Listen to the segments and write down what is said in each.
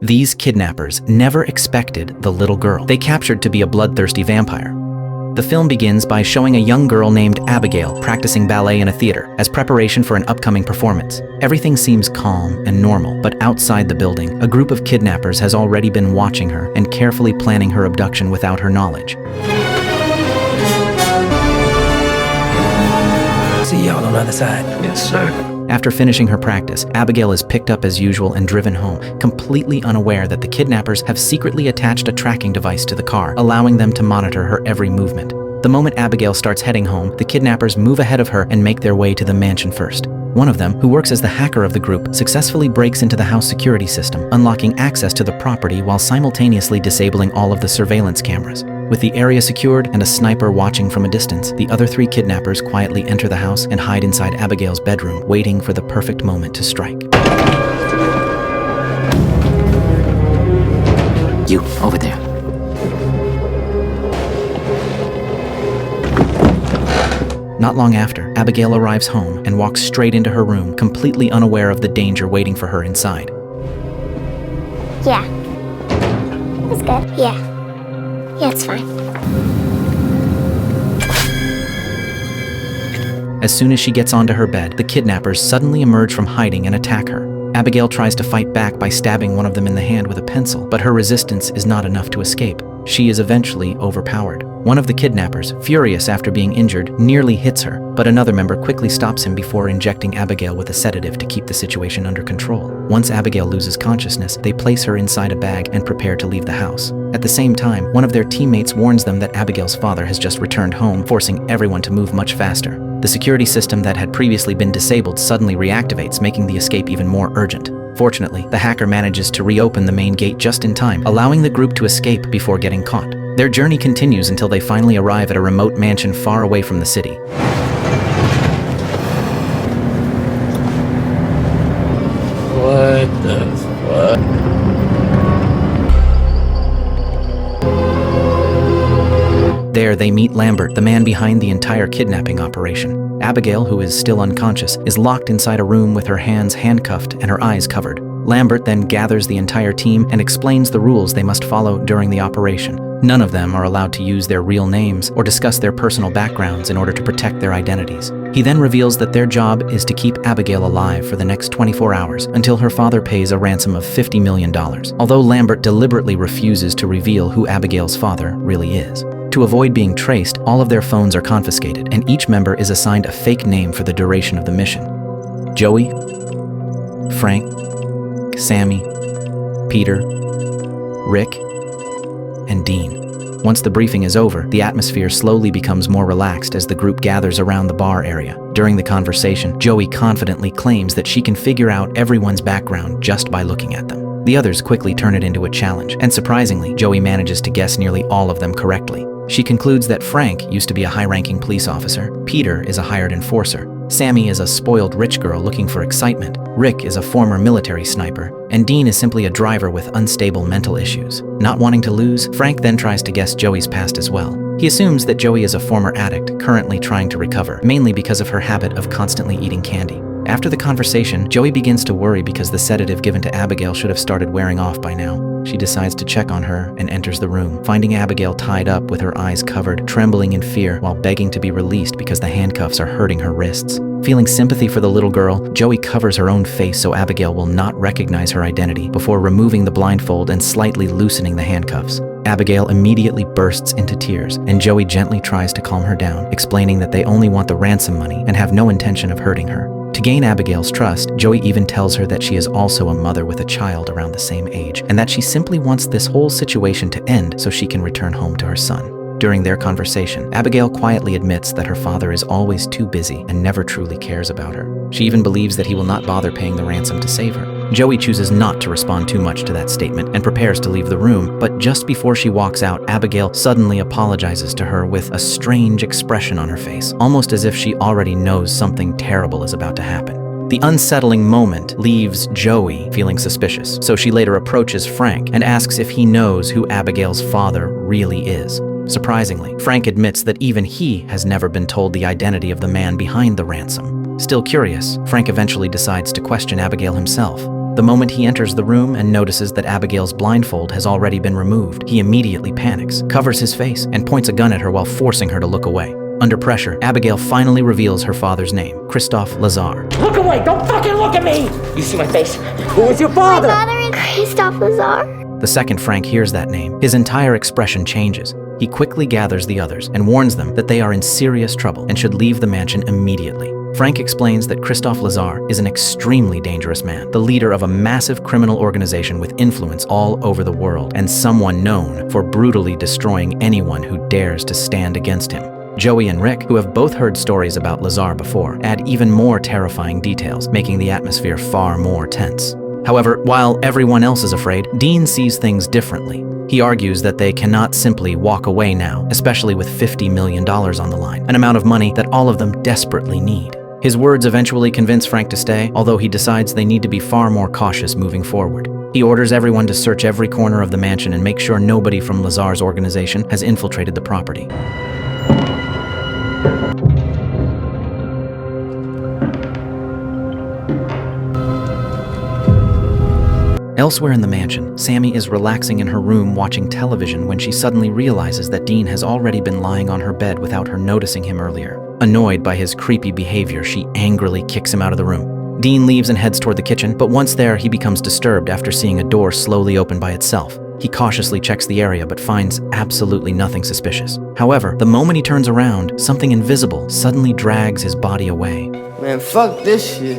These kidnappers never expected the little girl they captured to be a bloodthirsty vampire. The film begins by showing a young girl named Abigail practicing ballet in a theater as preparation for an upcoming performance. Everything seems calm and normal, but outside the building, a group of kidnappers has already been watching her and carefully planning her abduction without her knowledge. See y'all on the other side. Yes, sir. After finishing her practice, Abigail is picked up as usual and driven home, completely unaware that the kidnappers have secretly attached a tracking device to the car, allowing them to monitor her every movement. The moment Abigail starts heading home, the kidnappers move ahead of her and make their way to the mansion first. One of them, who works as the hacker of the group, successfully breaks into the house security system, unlocking access to the property while simultaneously disabling all of the surveillance cameras. With the area secured and a sniper watching from a distance, the other 3 kidnappers quietly enter the house and hide inside Abigail's bedroom, waiting for the perfect moment to strike. You, over there. Not long after, Abigail arrives home and walks straight into her room, completely unaware of the danger waiting for her inside. Yeah. It's good. Yeah. Yeah, it's fine. As soon as she gets onto her bed, the kidnappers suddenly emerge from hiding and attack her. Abigail tries to fight back by stabbing one of them in the hand with a pencil, but her resistance is not enough to escape. She is eventually overpowered. One of the kidnappers, furious after being injured, nearly hits her, but another member quickly stops him before injecting Abigail with a sedative to keep the situation under control. Once Abigail loses consciousness, they place her inside a bag and prepare to leave the house. At the same time, one of their teammates warns them that Abigail's father has just returned home, forcing everyone to move much faster. The security system that had previously been disabled suddenly reactivates, making the escape even more urgent. Fortunately, the hacker manages to reopen the main gate just in time, allowing the group to escape before getting caught. Their journey continues until they finally arrive at a remote mansion far away from the city. What the fuck? There, they meet Lambert, the man behind the entire kidnapping operation. Abigail, who is still unconscious, is locked inside a room with her hands handcuffed and her eyes covered. Lambert then gathers the entire team and explains the rules they must follow during the operation. None of them are allowed to use their real names or discuss their personal backgrounds in order to protect their identities. He then reveals that their job is to keep Abigail alive for the next 24 hours until her father pays a ransom of $50 million, although Lambert deliberately refuses to reveal who Abigail's father really is. To avoid being traced, all of their phones are confiscated, and each member is assigned a fake name for the duration of the mission. Joey, Frank, Sammy, Peter, Rick, and Dean. Once the briefing is over, the atmosphere slowly becomes more relaxed as the group gathers around the bar area. During the conversation, Joey confidently claims that she can figure out everyone's background just by looking at them. The others quickly turn it into a challenge, and surprisingly, Joey manages to guess nearly all of them correctly. She concludes that Frank used to be a high-ranking police officer, Peter is a hired enforcer, Sammy is a spoiled rich girl looking for excitement, Rick is a former military sniper, and Dean is simply a driver with unstable mental issues. Not wanting to lose, Frank then tries to guess Joey's past as well. He assumes that Joey is a former addict, currently trying to recover, mainly because of her habit of constantly eating candy. After the conversation, Joey begins to worry because the sedative given to Abigail should have started wearing off by now. She decides to check on her and enters the room, finding Abigail tied up with her eyes covered, trembling in fear while begging to be released because the handcuffs are hurting her wrists. Feeling sympathy for the little girl, Joey covers her own face so Abigail will not recognize her identity before removing the blindfold and slightly loosening the handcuffs. Abigail immediately bursts into tears, and Joey gently tries to calm her down, explaining that they only want the ransom money and have no intention of hurting her. To gain Abigail's trust, Joey even tells her that she is also a mother with a child around the same age, and that she simply wants this whole situation to end so she can return home to her son. During their conversation, Abigail quietly admits that her father is always too busy and never truly cares about her. She even believes that he will not bother paying the ransom to save her. Joey chooses not to respond too much to that statement and prepares to leave the room, but just before she walks out, Abigail suddenly apologizes to her with a strange expression on her face, almost as if she already knows something terrible is about to happen. The unsettling moment leaves Joey feeling suspicious, so she later approaches Frank and asks if he knows who Abigail's father really is. Surprisingly, Frank admits that even he has never been told the identity of the man behind the ransom. Still curious, Frank eventually decides to question Abigail himself. The moment he enters the room and notices that Abigail's blindfold has already been removed, he immediately panics, covers his face, and points a gun at her while forcing her to look away. Under pressure, Abigail finally reveals her father's name, Christophe Lazare. Look away! Don't fucking look at me! You see my face? Who is your father? My father is Christophe Lazare. The second Frank hears that name, his entire expression changes. He quickly gathers the others and warns them that they are in serious trouble and should leave the mansion immediately. Frank explains that Christophe Lazare is an extremely dangerous man, the leader of a massive criminal organization with influence all over the world, and someone known for brutally destroying anyone who dares to stand against him. Joey and Rick, who have both heard stories about Lazare before, add even more terrifying details, making the atmosphere far more tense. However, while everyone else is afraid, Dean sees things differently. He argues that they cannot simply walk away now, especially with $50 million on the line, an amount of money that all of them desperately need. His words eventually convince Frank to stay, although he decides they need to be far more cautious moving forward. He orders everyone to search every corner of the mansion and make sure nobody from Lazare's organization has infiltrated the property. Elsewhere in the mansion, Sammy is relaxing in her room watching television when she suddenly realizes that Dean has already been lying on her bed without her noticing him earlier. Annoyed by his creepy behavior, she angrily kicks him out of the room. Dean leaves and heads toward the kitchen, but once there, he becomes disturbed after seeing a door slowly open by itself. He cautiously checks the area but finds absolutely nothing suspicious. However, the moment he turns around, something invisible suddenly drags his body away. Man, fuck this shit.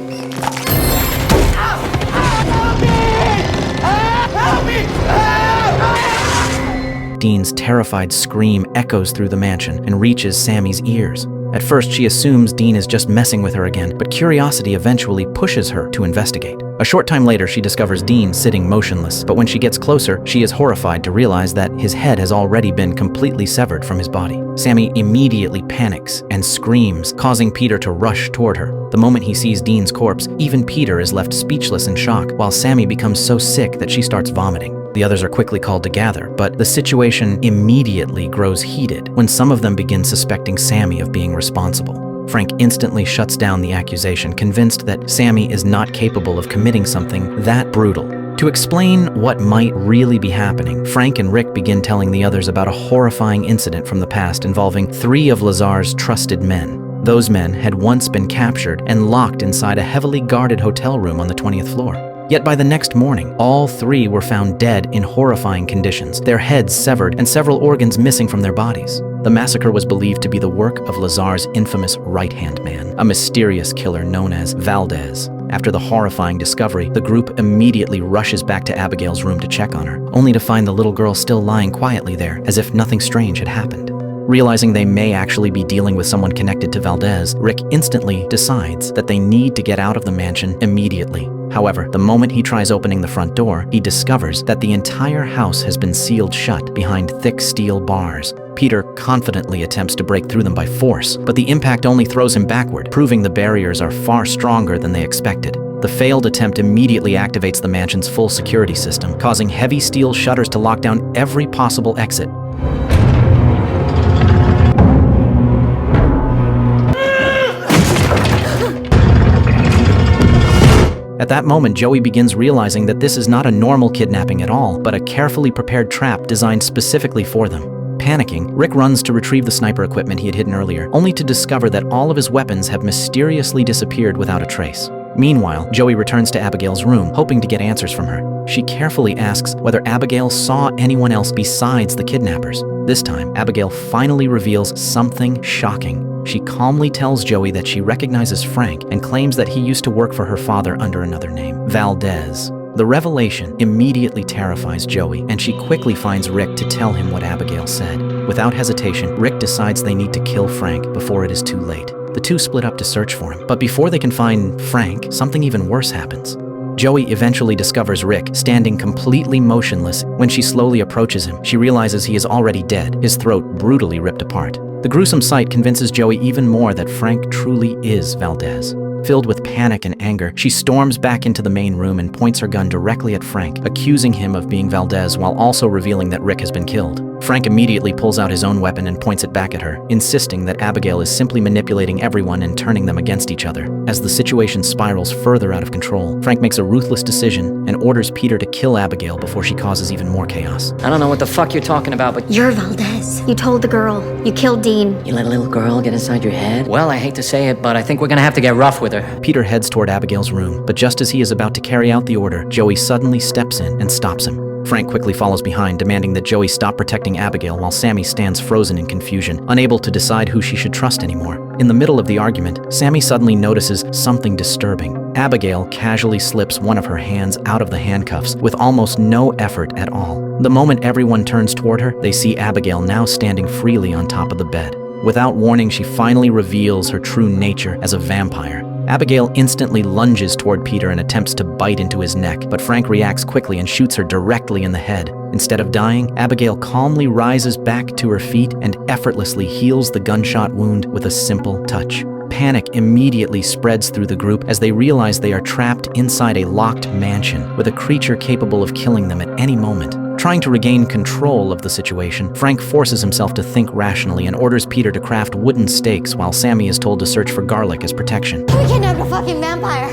Dean's terrified scream echoes through the mansion and reaches Sammy's ears. At first, she assumes Dean is just messing with her again, but curiosity eventually pushes her to investigate. A short time later, she discovers Dean sitting motionless, but when she gets closer, she is horrified to realize that his head has already been completely severed from his body. Sammy immediately panics and screams, causing Peter to rush toward her. The moment he sees Dean's corpse, even Peter is left speechless in shock, while Sammy becomes so sick that she starts vomiting. The others are quickly called to gather, but the situation immediately grows heated when some of them begin suspecting Sammy of being responsible. Frank instantly shuts down the accusation, convinced that Sammy is not capable of committing something that brutal. To explain what might really be happening, Frank and Rick begin telling the others about a horrifying incident from the past involving 3 of Lazare's trusted men. Those men had once been captured and locked inside a heavily guarded hotel room on the 20th floor. Yet by the next morning, all 3 were found dead in horrifying conditions, their heads severed and several organs missing from their bodies. The massacre was believed to be the work of Lazare's infamous right-hand man, a mysterious killer known as Valdez. After the horrifying discovery, the group immediately rushes back to Abigail's room to check on her, only to find the little girl still lying quietly there, as if nothing strange had happened. Realizing they may actually be dealing with someone connected to Valdez, Rick instantly decides that they need to get out of the mansion immediately. However, the moment he tries opening the front door, he discovers that the entire house has been sealed shut behind thick steel bars. Peter confidently attempts to break through them by force, but the impact only throws him backward, proving the barriers are far stronger than they expected. The failed attempt immediately activates the mansion's full security system, causing heavy steel shutters to lock down every possible exit. At that moment, Joey begins realizing that this is not a normal kidnapping at all, but a carefully prepared trap designed specifically for them. Panicking, Rick runs to retrieve the sniper equipment he had hidden earlier, only to discover that all of his weapons have mysteriously disappeared without a trace. Meanwhile, Joey returns to Abigail's room, hoping to get answers from her. She carefully asks whether Abigail saw anyone else besides the kidnappers. This time, Abigail finally reveals something shocking. She calmly tells Joey that she recognizes Frank and claims that he used to work for her father under another name, Valdez. The revelation immediately terrifies Joey, and she quickly finds Rick to tell him what Abigail said. Without hesitation, Rick decides they need to kill Frank before it is too late. The two split up to search for him, but before they can find Frank, something even worse happens. Joey eventually discovers Rick standing completely motionless. When she slowly approaches him, she realizes he is already dead, his throat brutally ripped apart. The gruesome sight convinces Joey even more that Frank truly is Valdez. Filled with panic and anger, she storms back into the main room and points her gun directly at Frank, accusing him of being Valdez while also revealing that Rick has been killed. Frank immediately pulls out his own weapon and points it back at her, insisting that Abigail is simply manipulating everyone and turning them against each other. As the situation spirals further out of control, Frank makes a ruthless decision and orders Peter to kill Abigail before she causes even more chaos. I don't know what the fuck you're talking about, but You're Valdez. You told the girl. You killed Dean. you let a little girl get inside your head? Well, I hate to say it, but I think we're gonna have to get rough with her. Peter heads toward Abigail's room, but just as he is about to carry out the order, Joey suddenly steps in and stops him. Frank quickly follows behind, demanding that Joey stop protecting Abigail while Sammy stands frozen in confusion, unable to decide who she should trust anymore. In the middle of the argument, Sammy suddenly notices something disturbing. Abigail casually slips one of her hands out of the handcuffs with almost no effort at all. The moment everyone turns toward her, they see Abigail now standing freely on top of the bed. Without warning, she finally reveals her true nature as a vampire. Abigail instantly lunges toward Peter and attempts to bite into his neck, but Frank reacts quickly and shoots her directly in the head. Instead of dying, Abigail calmly rises back to her feet and effortlessly heals the gunshot wound with a simple touch. Panic immediately spreads through the group as they realize they are trapped inside a locked mansion with a creature capable of killing them at any moment. Trying to regain control of the situation, Frank forces himself to think rationally and orders Peter to craft wooden stakes while Sammy is told to search for garlic as protection. We kidnapped a fucking vampire.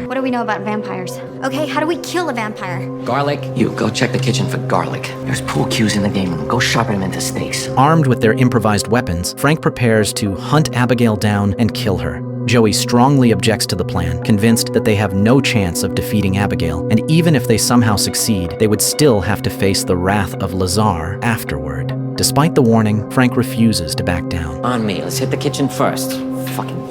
What do we know about vampires? Okay, how do we kill a vampire? Garlic? You go check the kitchen for garlic. There's pool cues in the game room. Go sharpen them into steaks. Armed with their improvised weapons, Frank prepares to hunt Abigail down and kill her. Joey strongly objects to the plan, convinced that they have no chance of defeating Abigail, and even if they somehow succeed, they would still have to face the wrath of Lazar afterward. Despite the warning, Frank refuses to back down. On me. Let's hit the kitchen first. Fucking...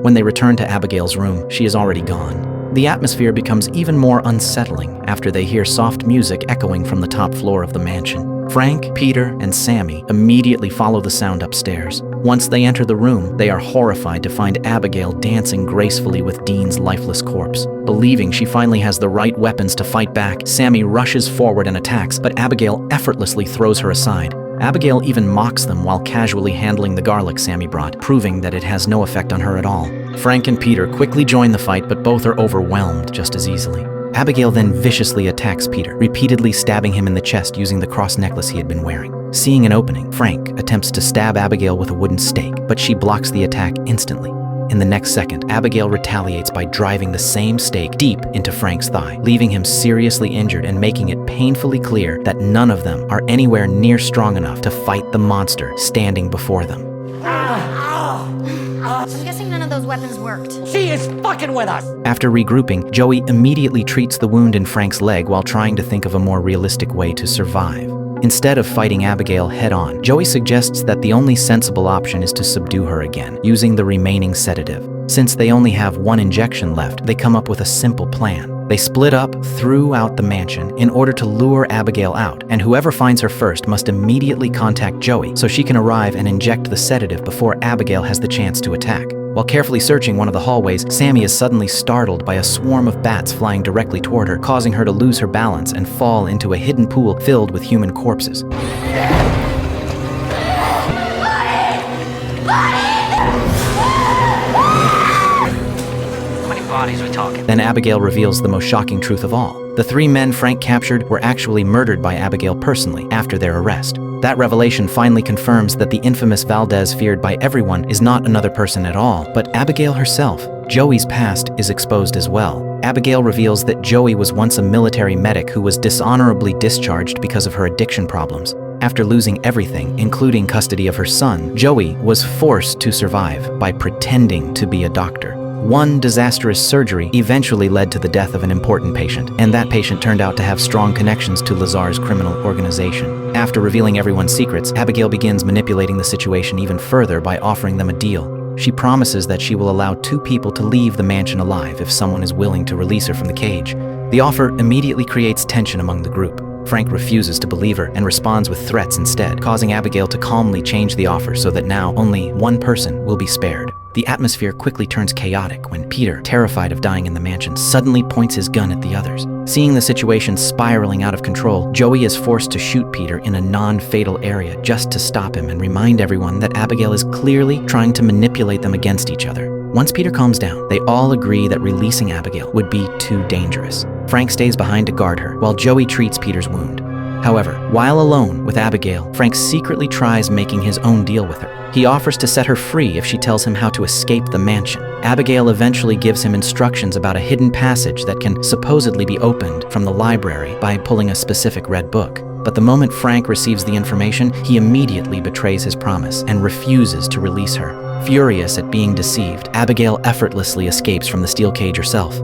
When they return to Abigail's room, she is already gone. The atmosphere becomes even more unsettling after they hear soft music echoing from the top floor of the mansion. Frank, Peter, and Sammy immediately follow the sound upstairs. Once they enter the room, they are horrified to find Abigail dancing gracefully with Dean's lifeless corpse. Believing she finally has the right weapons to fight back, Sammy rushes forward and attacks, but Abigail effortlessly throws her aside. Abigail even mocks them while casually handling the garlic Sammy brought, proving that it has no effect on her at all. Frank and Peter quickly join the fight, but both are overwhelmed just as easily. Abigail then viciously attacks Peter, repeatedly stabbing him in the chest using the cross necklace he had been wearing. Seeing an opening, Frank attempts to stab Abigail with a wooden stake, but she blocks the attack instantly. In the next second, Abigail retaliates by driving the same stake deep into Frank's thigh, leaving him seriously injured and making it painfully clear that none of them are anywhere near strong enough to fight the monster standing before them. I'm guessing none of those weapons worked. She is fucking with us! After regrouping, Joey immediately treats the wound in Frank's leg while trying to think of a more realistic way to survive. Instead of fighting Abigail head-on, Joey suggests that the only sensible option is to subdue her again, using the remaining sedative. Since they only have one injection left, they come up with a simple plan. They split up throughout the mansion in order to lure Abigail out, and whoever finds her first must immediately contact Joey so she can arrive and inject the sedative before Abigail has the chance to attack. While carefully searching one of the hallways, Sammy is suddenly startled by a swarm of bats flying directly toward her, causing her to lose her balance and fall into a hidden pool filled with human corpses. Bodies we're talking. Then Abigail reveals the most shocking truth of all. The 3 men Frank captured were actually murdered by Abigail personally after their arrest. That revelation finally confirms that the infamous Valdez feared by everyone is not another person at all, but Abigail herself. Joey's past is exposed as well. Abigail reveals that Joey was once a military medic who was dishonorably discharged because of her addiction problems. After losing everything, including custody of her son, Joey was forced to survive by pretending to be a doctor. One disastrous surgery eventually led to the death of an important patient, and that patient turned out to have strong connections to Lazar's criminal organization. After revealing everyone's secrets, Abigail begins manipulating the situation even further by offering them a deal. She promises that she will allow 2 people to leave the mansion alive if someone is willing to release her from the cage. The offer immediately creates tension among the group. Frank refuses to believe her and responds with threats instead, causing Abigail to calmly change the offer so that now only one person will be spared. The atmosphere quickly turns chaotic when Peter, terrified of dying in the mansion, suddenly points his gun at the others. Seeing the situation spiraling out of control, Joey is forced to shoot Peter in a non-fatal area just to stop him and remind everyone that Abigail is clearly trying to manipulate them against each other. Once Peter calms down, they all agree that releasing Abigail would be too dangerous. Frank stays behind to guard her, while Joey treats Peter's wound. However, while alone with Abigail, Frank secretly tries making his own deal with her. He offers to set her free if she tells him how to escape the mansion. Abigail eventually gives him instructions about a hidden passage that can supposedly be opened from the library by pulling a specific red book. But the moment Frank receives the information, he immediately betrays his promise and refuses to release her. Furious at being deceived, Abigail effortlessly escapes from the steel cage herself.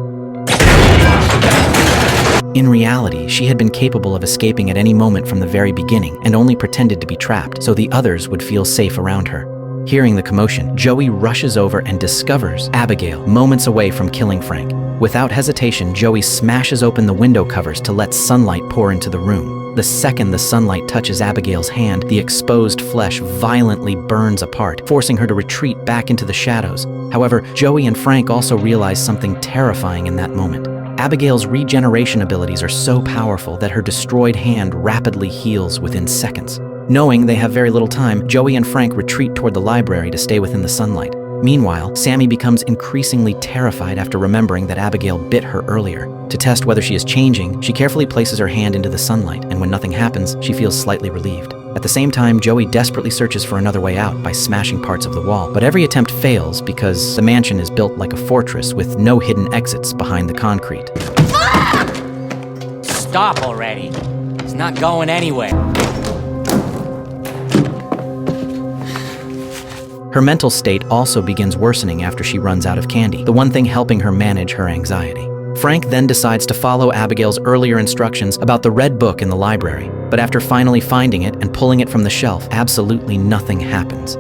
In reality, she had been capable of escaping at any moment from the very beginning and only pretended to be trapped so the others would feel safe around her. Hearing the commotion, Joey rushes over and discovers Abigail moments away from killing Frank. Without hesitation, Joey smashes open the window covers to let sunlight pour into the room. The second the sunlight touches Abigail's hand, the exposed flesh violently burns apart, forcing her to retreat back into the shadows. However, Joey and Frank also realize something terrifying in that moment. Abigail's regeneration abilities are so powerful that her destroyed hand rapidly heals within seconds. Knowing they have very little time, Joey and Frank retreat toward the library to stay within the sunlight. Meanwhile, Sammy becomes increasingly terrified after remembering that Abigail bit her earlier. To test whether she is changing, she carefully places her hand into the sunlight, and when nothing happens, she feels slightly relieved. At the same time, Joey desperately searches for another way out by smashing parts of the wall, but every attempt fails because the mansion is built like a fortress with no hidden exits behind the concrete. Stop already. It's not going anywhere. Her mental state also begins worsening after she runs out of candy, the one thing helping her manage her anxiety. Frank then decides to follow Abigail's earlier instructions about the red book in the library, but after finally finding it and pulling it from the shelf, absolutely nothing happens.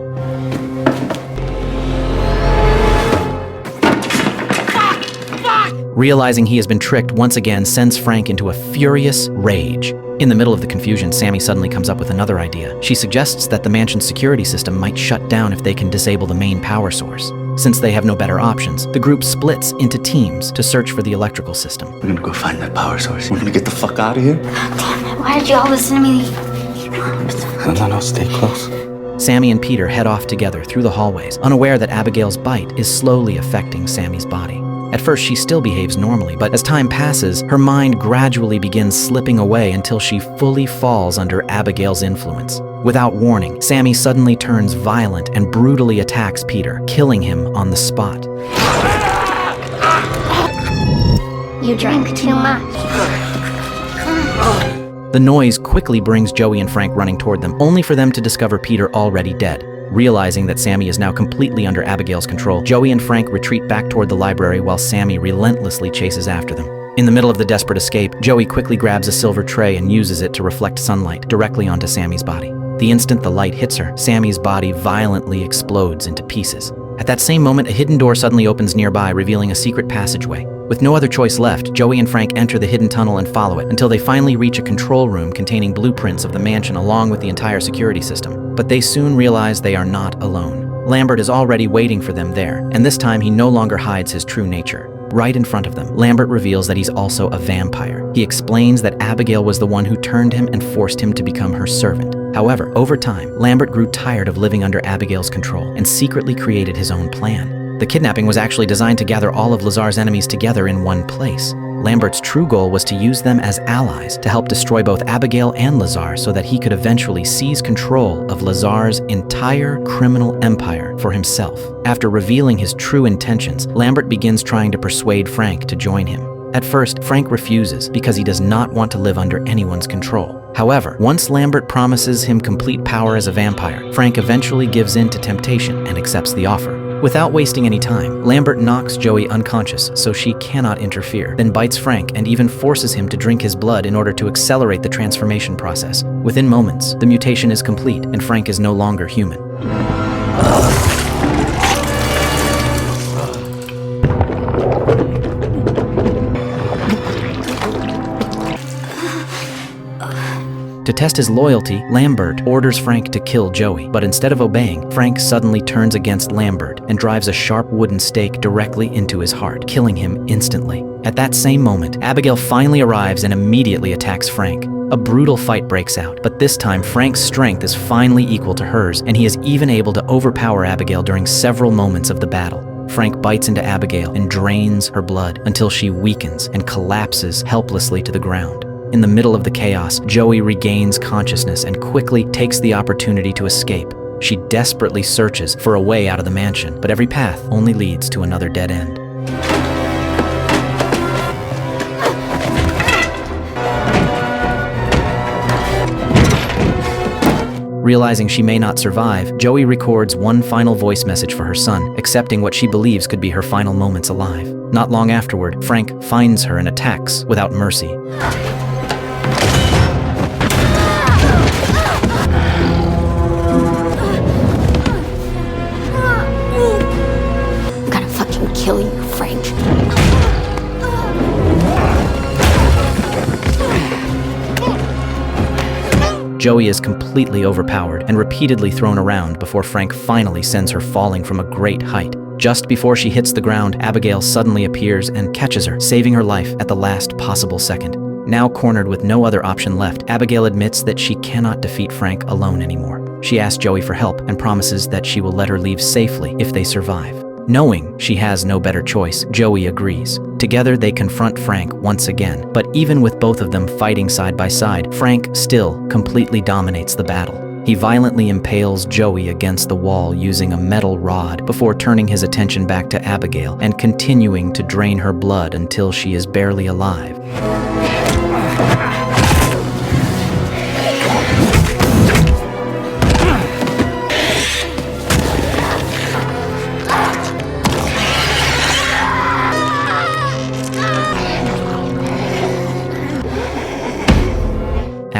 Realizing he has been tricked once again sends Frank into a furious rage. In the middle of the confusion, Sammy suddenly comes up with another idea. She suggests that the mansion's security system might shut down if they can disable the main power source. Since they have no better options, the group splits into teams to search for the electrical system. We're gonna go find that power source. We're gonna get the fuck out of here. Damn it, why did you all listen to me? No, stay close. Sammy and Peter head off together through the hallways, unaware that Abigail's bite is slowly affecting Sammy's body. At first, she still behaves normally, but as time passes, her mind gradually begins slipping away until she fully falls under Abigail's influence. Without warning, Sammy suddenly turns violent and brutally attacks Peter, killing him on the spot. You drank too much. The noise quickly brings Joey and Frank running toward them, only for them to discover Peter already dead. Realizing that Sammy is now completely under Abigail's control, Joey and Frank retreat back toward the library while Sammy relentlessly chases after them. In the middle of the desperate escape, Joey quickly grabs a silver tray and uses it to reflect sunlight directly onto Sammy's body. The instant the light hits her, Sammy's body violently explodes into pieces. At that same moment, a hidden door suddenly opens nearby, revealing a secret passageway. With no other choice left, Joey and Frank enter the hidden tunnel and follow it until they finally reach a control room containing blueprints of the mansion along with the entire security system. But they soon realize they are not alone. Lambert is already waiting for them there, and this time he no longer hides his true nature. Right in front of them, Lambert reveals that he's also a vampire. He explains that Abigail was the one who turned him and forced him to become her servant. However, over time, Lambert grew tired of living under Abigail's control and secretly created his own plan. The kidnapping was actually designed to gather all of Lazar's enemies together in one place. Lambert's true goal was to use them as allies to help destroy both Abigail and Lazar so that he could eventually seize control of Lazar's entire criminal empire for himself. After revealing his true intentions, Lambert begins trying to persuade Frank to join him. At first, Frank refuses because he does not want to live under anyone's control. However, once Lambert promises him complete power as a vampire, Frank eventually gives in to temptation and accepts the offer. Without wasting any time, Lambert knocks Joey unconscious so she cannot interfere, then bites Frank and even forces him to drink his blood in order to accelerate the transformation process. Within moments, the mutation is complete and Frank is no longer human. To test his loyalty, Lambert orders Frank to kill Joey, but instead of obeying, Frank suddenly turns against Lambert and drives a sharp wooden stake directly into his heart, killing him instantly. At that same moment, Abigail finally arrives and immediately attacks Frank. A brutal fight breaks out, but this time Frank's strength is finally equal to hers, and he is even able to overpower Abigail during several moments of the battle. Frank bites into Abigail and drains her blood until she weakens and collapses helplessly to the ground. In the middle of the chaos, Joey regains consciousness and quickly takes the opportunity to escape. She desperately searches for a way out of the mansion, but every path only leads to another dead end. Realizing she may not survive, Joey records one final voice message for her son, accepting what she believes could be her final moments alive. Not long afterward, Frank finds her and attacks without mercy. I'm gonna fucking kill you, Frank. Joey is completely overpowered and repeatedly thrown around before Frank finally sends her falling from a great height. Just before she hits the ground, Abigail suddenly appears and catches her, saving her life at the last possible second. Now cornered with no other option left, Abigail admits that she cannot defeat Frank alone anymore. She asks Joey for help and promises that she will let her leave safely if they survive. Knowing she has no better choice, Joey agrees. Together, they confront Frank once again, but even with both of them fighting side by side, Frank still completely dominates the battle. He violently impales Joey against the wall using a metal rod before turning his attention back to Abigail and continuing to drain her blood until she is barely alive.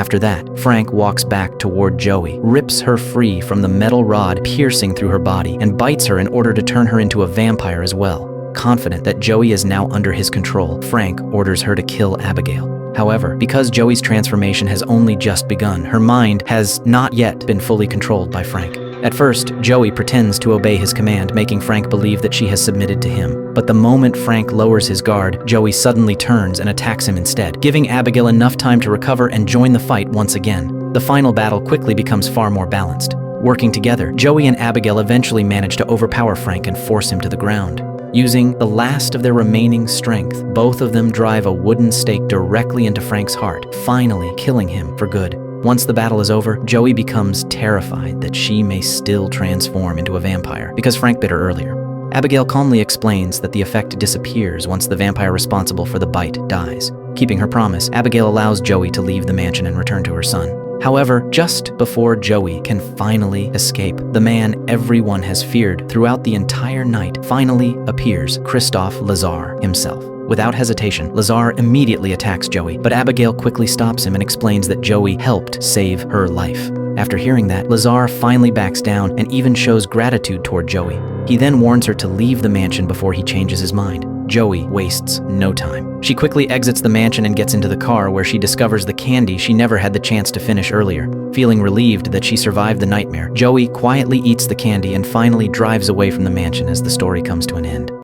After that, Frank walks back toward Joey, rips her free from the metal rod piercing through her body, and bites her in order to turn her into a vampire as well. Confident that Joey is now under his control, Frank orders her to kill Abigail. However, because Joey's transformation has only just begun, her mind has not yet been fully controlled by Frank. At first, Joey pretends to obey his command, making Frank believe that she has submitted to him. But the moment Frank lowers his guard, Joey suddenly turns and attacks him instead, giving Abigail enough time to recover and join the fight once again. The final battle quickly becomes far more balanced. Working together, Joey and Abigail eventually manage to overpower Frank and force him to the ground. Using the last of their remaining strength, both of them drive a wooden stake directly into Frank's heart, finally killing him for good. Once the battle is over, Joey becomes terrified that she may still transform into a vampire because Frank bit her earlier. Abigail calmly explains that the effect disappears once the vampire responsible for the bite dies. Keeping her promise, Abigail allows Joey to leave the mansion and return to her son. However, just before Joey can finally escape, the man everyone has feared throughout the entire night finally appears, Christophe Lazar himself. Without hesitation, Lazar immediately attacks Joey, but Abigail quickly stops him and explains that Joey helped save her life. After hearing that, Lazar finally backs down and even shows gratitude toward Joey. He then warns her to leave the mansion before he changes his mind. Joey wastes no time. She quickly exits the mansion and gets into the car where she discovers the candy she never had the chance to finish earlier. Feeling relieved that she survived the nightmare, Joey quietly eats the candy and finally drives away from the mansion as the story comes to an end.